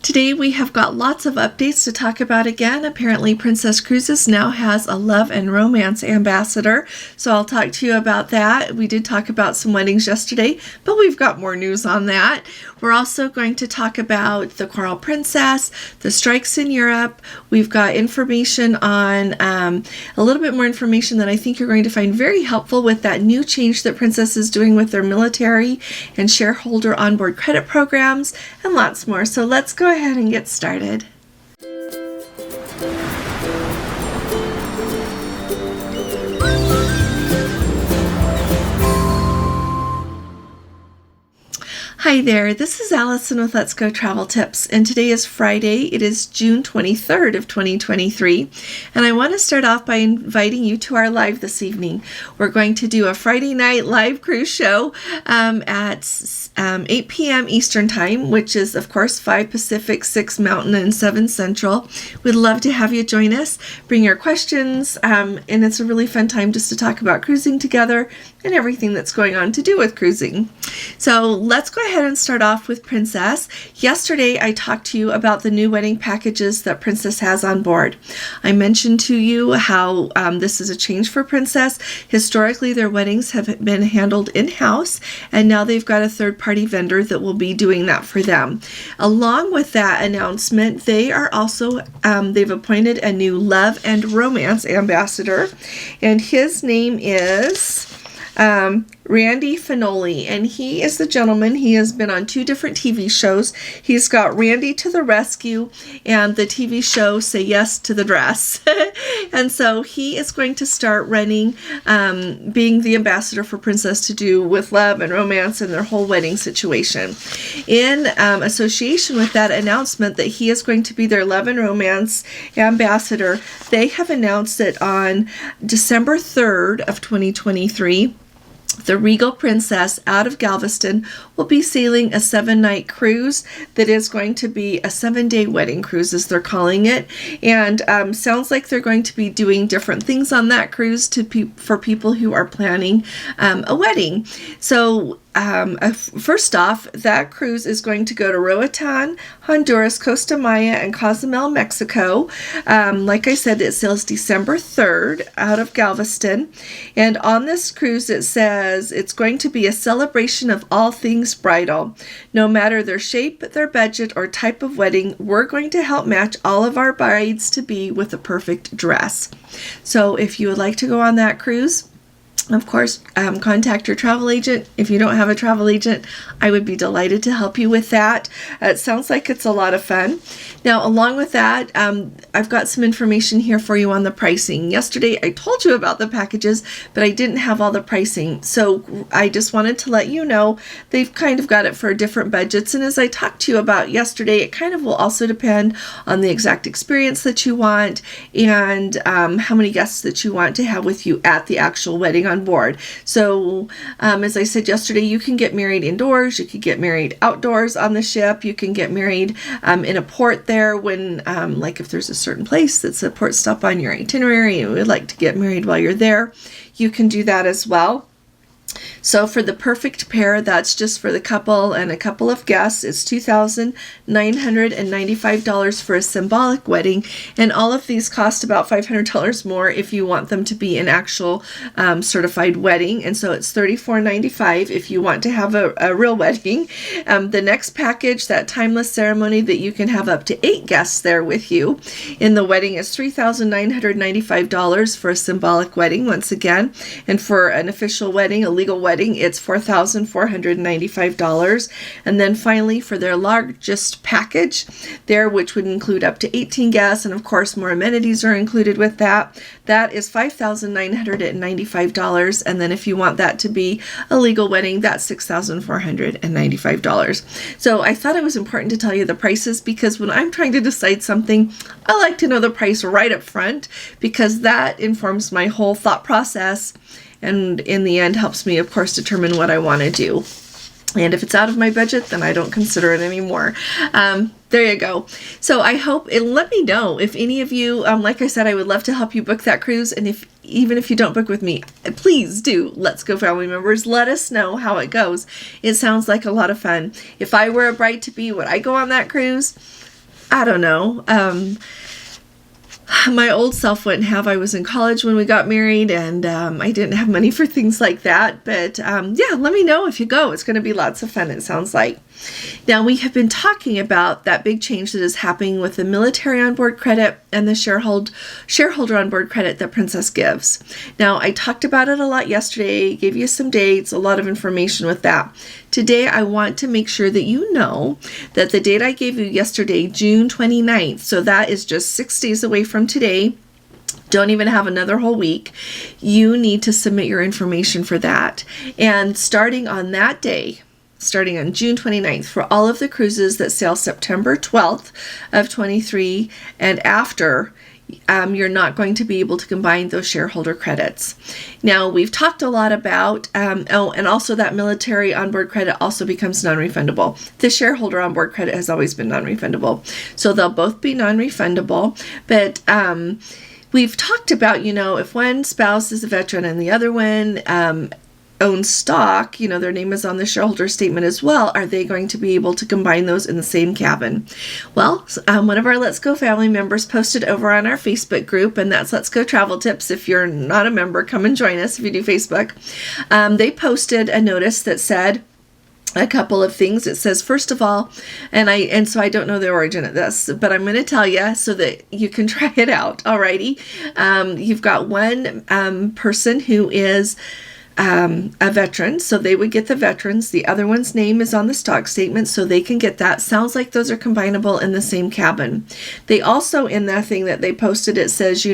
Today we have got lots of updates to talk about again. Apparently Princess Cruises now has a love and romance ambassador, so I'll talk to you about that. We did talk about some weddings yesterday, but we've got more news on that. We're also going to talk about the Coral Princess, the strikes in Europe. We've got information on a little bit more information that I think you're going to find very helpful with that new change that Princess is doing with their military and shareholder onboard credit programs, and lots more. So let's go ahead and get started. Hi there, this is Allison with Let's Go Travel Tips, and today is Friday. It is June 23rd of 2023, and I want to start off by inviting you to our live this evening. We're going to do a Friday night live cruise show at 8 p.m. Eastern Time, which is, of course, 5 Pacific, 6 Mountain, and 7 Central. We'd love to have you join us. Bring your questions, and it's a really fun time just to talk about cruising together and everything that's going on to do with cruising. So let's go ahead and start off with Princess. Yesterday I talked to you about the new wedding packages that Princess has on board. I mentioned to you how this is a change for Princess. Historically their weddings have been handled in-house, and now they've got a third-party vendor that will be doing that for them. Along with that announcement, they are also they've appointed a new love and romance ambassador, and his name is Randy Finoli, and he is the gentleman. He has been on 2 different TV shows. He's got Randy to the Rescue and the TV show Say Yes to the Dress. And so he is going to start running, being the ambassador for Princess to do with love and romance and their whole wedding situation. In association with that announcement that he is going to be their love and romance ambassador, they have announced that on December 3rd of 2023, the Regal Princess out of Galveston will be sailing a 7-night cruise that is going to be a 7-day wedding cruise, as they're calling it. And sounds like they're going to be doing different things on that cruise for people who are planning a wedding. So first off, that cruise is going to go to Roatan, Honduras, Costa Maya, and Cozumel, Mexico. Like I said, it sails December 3rd out of Galveston. And on this cruise, it says it's going to be a celebration of all things bridal. No matter their shape, their budget, or type of wedding, we're going to help match all of our brides-to-be with a perfect dress. So if you would like to go on that cruise, of course, contact your travel agent. If you don't have a travel agent, I would be delighted to help you with that. It sounds like it's a lot of fun. Now, along with that, I've got some information here for you on the pricing. Yesterday, I told you about the packages, but I didn't have all the pricing. So I just wanted to let you know they've kind of got it for different budgets. And as I talked to you about yesterday, it kind of will also depend on the exact experience that you want and how many guests that you want to have with you at the actual wedding on board. So as I said yesterday, you can get married indoors, you could get married outdoors on the ship, you can get married in a port there when like if there's a certain place that's a port stop on your itinerary and you would like to get married while you're there, you can do that as well. So for the perfect pair, that's just for the couple and a couple of guests, it's $2,995 for a symbolic wedding, and all of these cost about $500 more if you want them to be an actual certified wedding, and so it's $34.95 if you want to have a real wedding. The next package, that timeless ceremony that you can have up to 8 guests there with you in the wedding, is $3,995 for a symbolic wedding once again, and for an official wedding, a legal wedding, it's $4,495. And then finally, for their largest package there, which would include up to 18 guests, and of course more amenities are included with that, that is $5,995. And then if you want that to be a legal wedding, that's $6,495. So I thought it was important to tell you the prices, because when I'm trying to decide something, I like to know the price right up front, because that informs my whole thought process, and in the end helps me, of course, determine what I want to do. And if it's out of my budget, then I don't consider it anymore. There you go. So I hope, and let me know if any of you, like I said, I would love to help you book that cruise. And even if you don't book with me, please do. Let's Go family members. Let us know how it goes. It sounds like a lot of fun. If I were a bride-to-be, would I go on that cruise? I don't know. My old self wouldn't have. I was in college when we got married, and I didn't have money for things like that. But yeah, let me know if you go. It's going to be lots of fun, it sounds like. Now, we have been talking about that big change that is happening with the military onboard credit and the shareholder onboard credit that Princess gives. Now, I talked about it a lot yesterday, gave you some dates, a lot of information with that. Today, I want to make sure that you know that the date I gave you yesterday, June 29th, so that is just 6 days away from today, don't even have another whole week, you need to submit your information for that. And starting on that day, starting on June 29th, for all of the cruises that sail September 12th of 23 and after, you're not going to be able to combine those shareholder credits. Now, we've talked a lot about, and also that military onboard credit also becomes non-refundable. The shareholder onboard credit has always been non-refundable. So they'll both be non-refundable, but we've talked about, if one spouse is a veteran and the other one owns stock, their name is on the shareholder statement as well, are they going to be able to combine those in the same cabin? Well, one of our Let's Go family members posted over on our Facebook group, and that's Let's Go Travel Tips. If you're not a member, come and join us if you do Facebook. They posted a notice that said a couple of things. It says, first of all, and so I don't know the origin of this, but I'm going to tell you so that you can try it out. Alrighty. You've got one person who is a veteran, so they would get the veterans. The other one's name is on the stock statement, so they can get that. Sounds like those are combinable in the same cabin. They also, in that thing that they posted, it says, say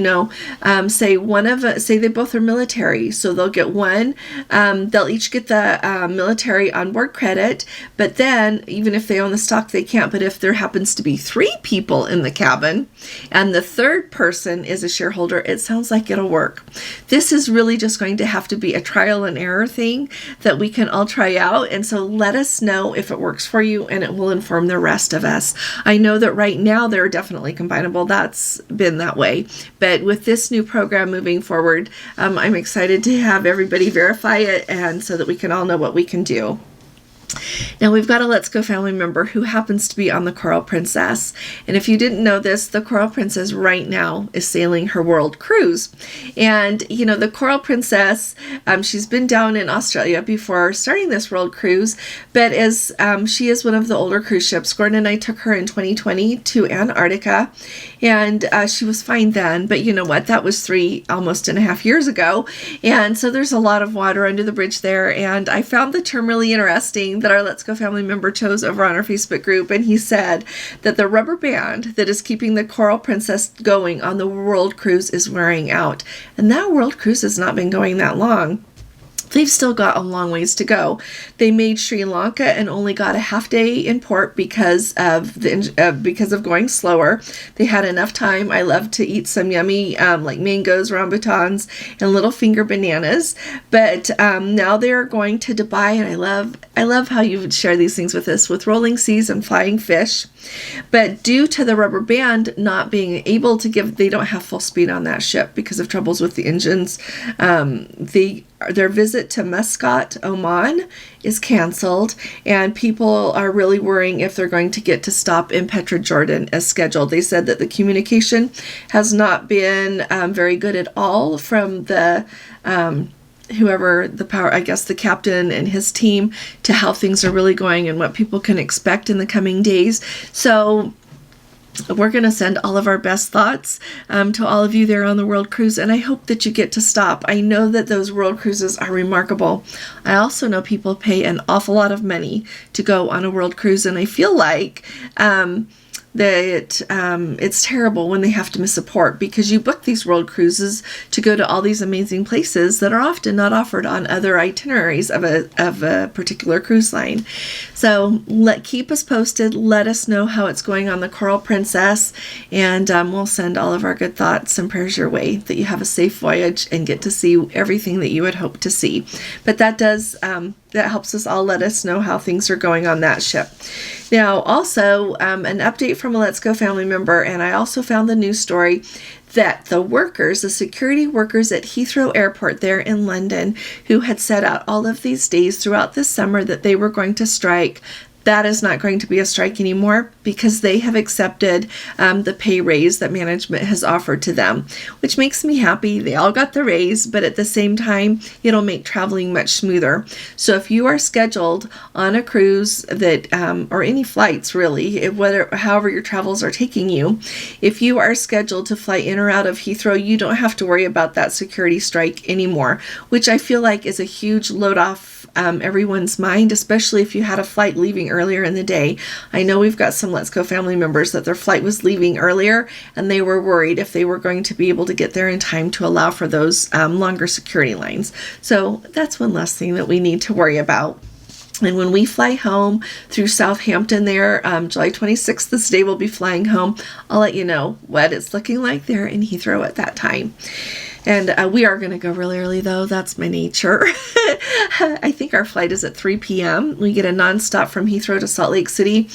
they both are military, so they'll get one. They'll each get the military onboard credit, but then even if they own the stock, they can't. But if there happens to be 3 people in the cabin, and the third person is a shareholder, it sounds like it'll work. This is really just going to have to be a trial and error thing that we can all try out. And so let us know if it works for you, and it will inform the rest of us. I know that right now they're definitely combinable. That's been that way. But with this new program moving forward, I'm excited to have everybody verify it, and so that we can all know what we can do. Now, we've got a Let's Go family member who happens to be on the Coral Princess. And if you didn't know this, the Coral Princess right now is sailing her world cruise. And, the Coral Princess, she's been down in Australia before starting this world cruise, but she is one of the older cruise ships. Gordon and I took her in 2020 to Antarctica, and she was fine then. But you know what? That was almost 3.5 years ago. And so there's a lot of water under the bridge there. And I found the term really interesting that our Let's Go family member chose over on our Facebook group, and he said that the rubber band that is keeping the Coral Princess going on the world cruise is wearing out. And that world cruise has not been going that long. They've still got a long ways to go. They made Sri Lanka and only got a half day in port because of going slower. They had enough time. I love to eat some yummy like mangoes, rambutans, and little finger bananas. But now they're going to Dubai, and I love how you would share these things with us with rolling seas and flying fish. But due to the rubber band not being able to they don't have full speed on that ship because of troubles with the engines. Their visit to Muscat, Oman is canceled, and people are really worrying if they're going to get to stop in Petra, Jordan as scheduled. They said that the communication has not been very good at all from the the captain and his team, to how things are really going and what people can expect in the coming days. So we're going to send all of our best thoughts to all of you there on the world cruise, and I hope that you get to stop. I know that those world cruises are remarkable. I also know people pay an awful lot of money to go on a world cruise, and I feel like that it's terrible when they have to miss a port, because you book these world cruises to go to all these amazing places that are often not offered on other itineraries of a particular cruise line. So keep us posted. Let us know how it's going on the Coral Princess, and we'll send all of our good thoughts and prayers your way, that you have a safe voyage and get to see everything that you would hope to see. But that helps us all let us know how things are going on that ship. Now, also, an update from a Let's Go family member, and I also found the news story that the security workers at Heathrow Airport there in London, who had set out all of these days throughout the summer that they were going to strike, that is not going to be a strike anymore because they have accepted the pay raise that management has offered to them, which makes me happy. They all got the raise, but at the same time, it'll make traveling much smoother. So if you are scheduled on a cruise that, or any flights really, however your travels are taking you, if you are scheduled to fly in or out of Heathrow, you don't have to worry about that security strike anymore, which I feel like is a huge load off everyone's mind, especially if you had a flight leaving earlier in the day. I know we've got some Let's Go family members that their flight was leaving earlier and they were worried if they were going to be able to get there in time to allow for those longer security lines. So that's one less thing that we need to worry about. And when we fly home through Southampton there, July 26th, this day we'll be flying home. I'll let you know what it's looking like there in Heathrow at that time. And we are going to go really early, though. That's my nature. I think our flight is at 3 p.m. We get a nonstop from Heathrow to Salt Lake City.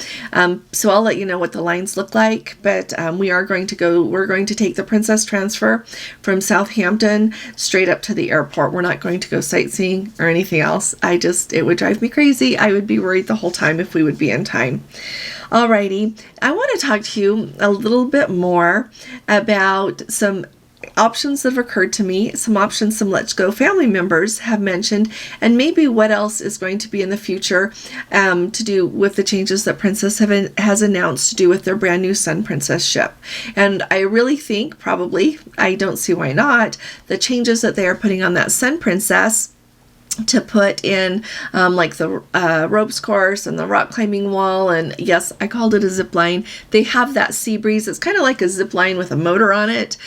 So I'll let you know what the lines look like. But we're going to take the Princess transfer from Southampton straight up to the airport. We're not going to go sightseeing or anything else. It would drive me crazy. I would be worried the whole time if we would be in time. Alrighty. I want to talk to you a little bit more about some options that have occurred to me, some options some Let's Go family members have mentioned, and maybe what else is going to be in the future to do with the changes that Princess has announced to do with their brand new Sun Princess ship. And I really think I don't see why not, the changes that they are putting on that Sun Princess to put in like the ropes course and the rock climbing wall, and yes, I called it a zip line. They have that sea breeze. It's kind of like a zip line with a motor on it.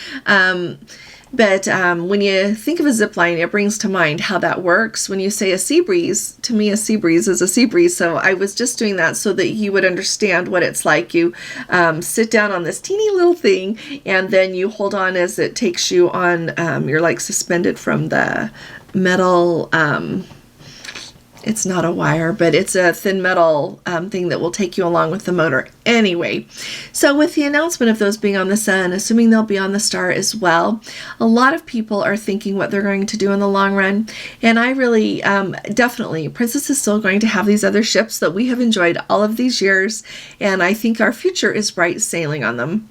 But when you think of a zip line, it brings to mind how that works. When you say a sea breeze, to me a sea breeze is a sea breeze. So I was just doing that so that you would understand what it's like. You sit down on this teeny little thing and then you hold on as it takes you on. You're like suspended from the metal, it's not a wire, but it's a thin metal thing that will take you along with the motor. Anyway, so with the announcement of those being on the Sun, assuming they'll be on the Star as well, a lot of people are thinking what they're going to do in the long run. And I really, definitely, Princess is still going to have these other ships that we have enjoyed all of these years. And I think our future is bright sailing on them.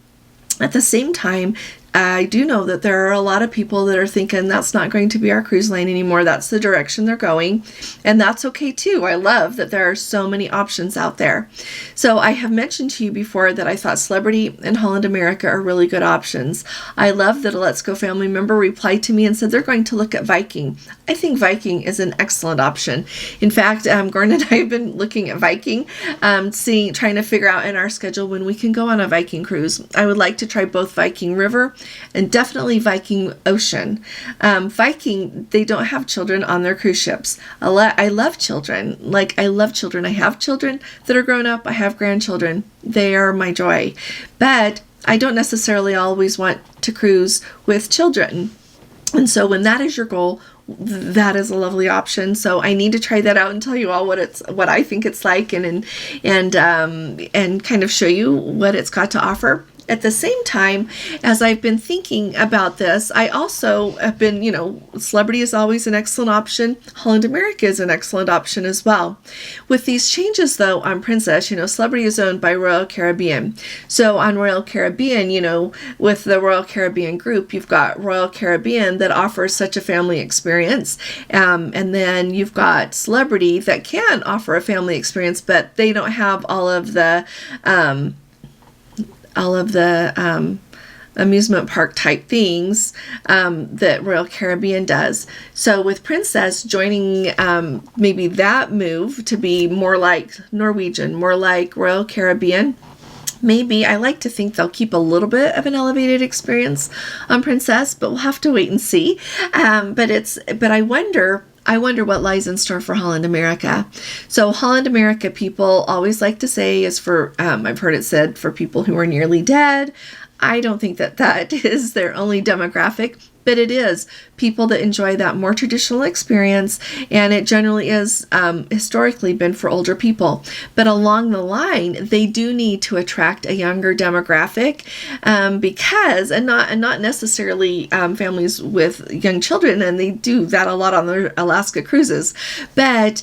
At the same time, I do know that there are a lot of people that are thinking that's not going to be our cruise line anymore. That's the direction they're going. And that's okay too. I love that there are so many options out there. So I have mentioned to you before that I thought Celebrity and Holland America are really good options. I love that a Let's Go family member replied to me and said they're going to look at Viking. I think Viking is an excellent option. In fact, Gordon and I have been looking at Viking, trying to figure out in our schedule when we can go on a Viking cruise. I would like to try both Viking River and definitely Viking Ocean. Viking, they don't have children on their cruise ships. I love children. I love children. I have children that are grown up. I have grandchildren. They are my joy. But I don't necessarily always want to cruise with children. And so when that is your goal, that is a lovely option. So I need to try that out and tell you all what I think it's like and kind of show you what it's got to offer. At the same time, as I've been thinking about this, I also have been, Celebrity is always an excellent option. Holland America is an excellent option as well. With these changes, though, on Princess, Celebrity is owned by Royal Caribbean. So on Royal Caribbean, with the Royal Caribbean group, you've got Royal Caribbean that offers such a family experience. And then you've got Celebrity that can offer a family experience, but they don't have all of the amusement park type things that Royal Caribbean does. So with Princess joining maybe that move to be more like Norwegian, more like Royal Caribbean, maybe I like to think they'll keep a little bit of an elevated experience on Princess, but we'll have to wait and see. But I wonder what lies in store for Holland America. So Holland America, people always like to say is for, I've heard it said, for people who are nearly dead. I don't think that is their only demographic, but it is people that enjoy that more traditional experience, and it generally is historically been for older people. But along the line, they do need to attract a younger demographic, because and not necessarily families with young children, and they do that a lot on their Alaska cruises, but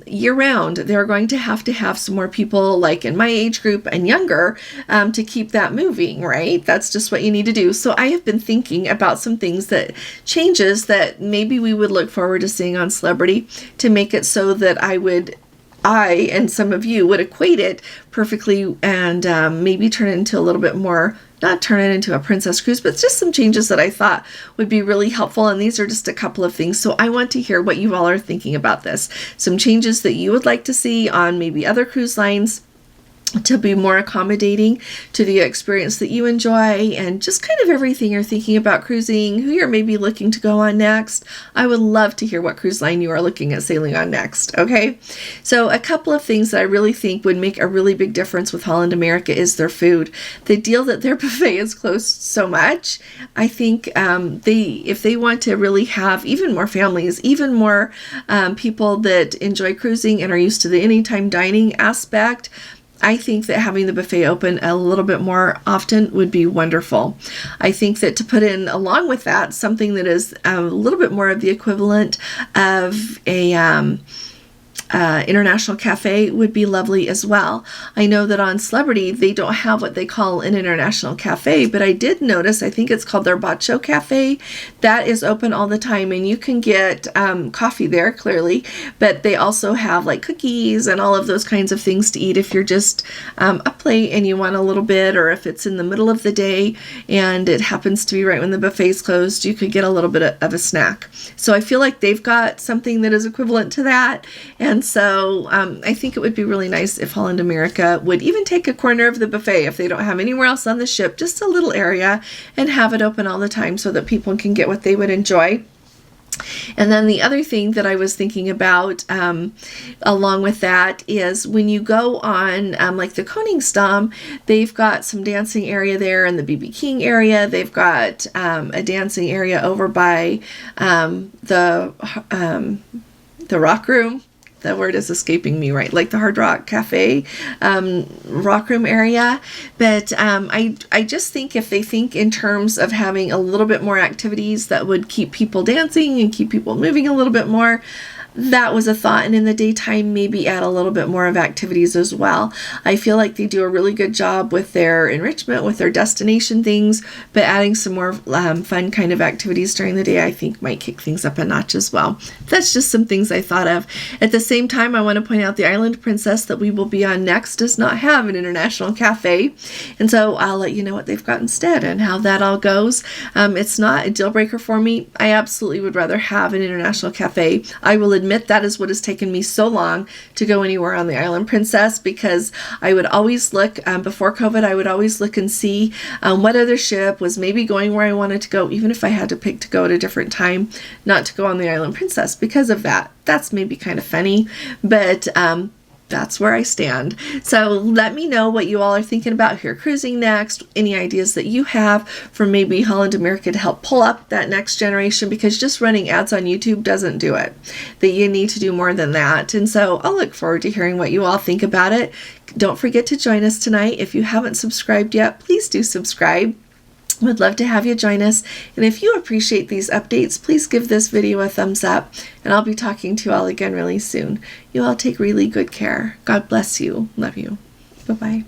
year round they're going to have some more people like in my age group and younger, to keep that moving, right? That's just what you need to do. So I have been thinking about some things, that changes that maybe we would look forward to seeing on Celebrity, to make it so that I and some of you would equate it perfectly, and maybe turn it into a little bit more, not turn it into a princess cruise, but just some changes that I thought would be really helpful. And these are just a couple of things. So I want to hear what you all are thinking about this. Some changes that you would like to see on maybe other cruise lines, to be more accommodating to the experience that you enjoy, and just kind of everything you're thinking about cruising, who you're maybe looking to go on next. I would love to hear what cruise line you are looking at sailing on next. Okay, so a couple of things that I really think would make a really big difference with Holland America is their food. The deal that their buffet is closed so much, I think if they want to really have even more families, even more people that enjoy cruising and are used to the anytime dining aspect, I think that having the buffet open a little bit more often would be wonderful. I think that to put in along with that something that is a little bit more of the equivalent of a international cafe would be lovely as well. I know that on Celebrity they don't have what they call an international cafe, but I did notice, I think it's called their Bacho Cafe, that is open all the time, and you can get coffee there clearly, but they also have like cookies and all of those kinds of things to eat if you're just up late and you want a little bit, or if it's in the middle of the day and it happens to be right when the buffet's closed, you could get a little bit of a snack. So I feel like they've got something that is equivalent to that, and so I think it would be really nice if Holland America would even take a corner of the buffet, if they don't have anywhere else on the ship, just a little area, and have it open all the time so that people can get what they would enjoy. And then the other thing that I was thinking about along with that is when you go on like the Koningsdam, they've got some dancing area there, in the BB King area. They've got a dancing area over by the Rock Room. The word is escaping me, right? Like the Hard Rock Cafe, Rock Room area. But I just think if they think in terms of having a little bit more activities that would keep people dancing and keep people moving a little bit more, that was a thought. And in the daytime, maybe add a little bit more of activities as well. I feel like they do a really good job with their enrichment, with their destination things, but adding some more fun kind of activities during the day, I think might kick things up a notch as well. That's just some things I thought of. At the same time, I want to point out the Island Princess that we will be on next does not have an international cafe. And so I'll let you know what they've got instead and how that all goes. It's not a deal breaker for me. I absolutely would rather have an international cafe. I will admit that is what has taken me so long to go anywhere on the Island Princess, because I would always look, before COVID, I would always look and see what other ship was maybe going where I wanted to go, even if I had to pick to go at a different time, not to go on the Island Princess because of that. That's maybe kind of funny, but that's where I stand. So let me know what you all are thinking about if you're cruising next, any ideas that you have for maybe Holland America to help pull up that next generation, because just running ads on YouTube doesn't do it. That you need to do more than that. And so I'll look forward to hearing what you all think about it. Don't forget to join us tonight. If you haven't subscribed yet, please do subscribe. Would love to have you join us. And if you appreciate these updates, please give this video a thumbs up, and I'll be talking to you all again really soon. You all take really good care. God bless you. Love you. Bye-bye.